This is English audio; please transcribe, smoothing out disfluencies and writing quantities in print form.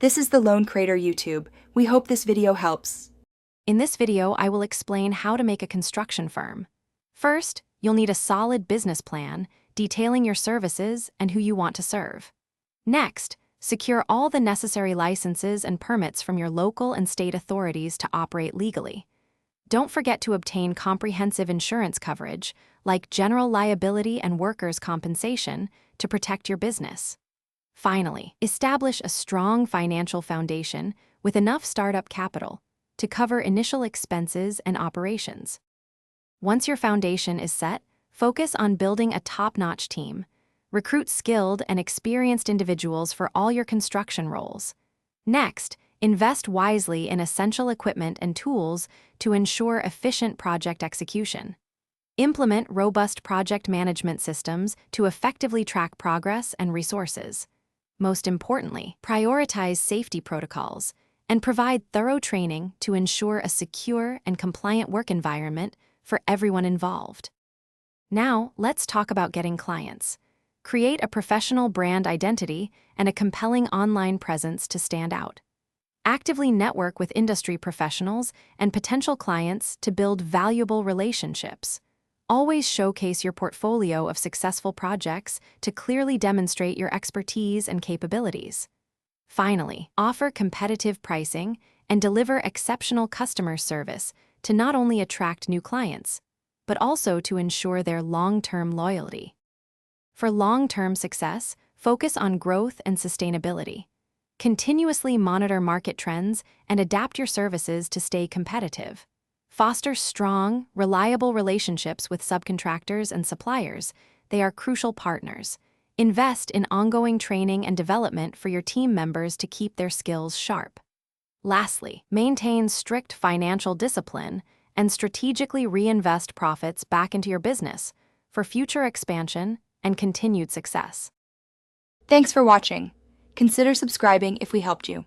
This is the Lone Crater YouTube. We hope this video helps. In this video, I will explain how to make a construction firm. First, you'll need a solid business plan detailing your services and who you want to serve. Next, secure all the necessary licenses and permits from your local and state authorities to operate legally. Don't forget to obtain comprehensive insurance coverage, like general liability and workers' compensation, to protect your business. Finally, establish a strong financial foundation with enough startup capital to cover initial expenses and operations. Once your foundation is set, focus on building a top-notch team. Recruit skilled and experienced individuals for all your construction roles. Next, invest wisely in essential equipment and tools to ensure efficient project execution. Implement robust project management systems to effectively track progress and resources. Most importantly, prioritize safety protocols and provide thorough training to ensure a secure and compliant work environment for everyone involved. Now, let's talk about getting clients. Create a professional brand identity and a compelling online presence to stand out. Actively network with industry professionals and potential clients to build valuable relationships. Always showcase your portfolio of successful projects to clearly demonstrate your expertise and capabilities. Finally, offer competitive pricing and deliver exceptional customer service to not only attract new clients, but also to ensure their long-term loyalty. For long-term success, focus on growth and sustainability. Continuously monitor market trends and adapt your services to stay competitive. Foster strong, reliable relationships with subcontractors and suppliers. They are crucial partners. Invest in ongoing training and development for your team members to keep their skills sharp. Lastly, maintain strict financial discipline and strategically reinvest profits back into your business for future expansion and continued success. Thanks for watching. Consider subscribing if we helped you.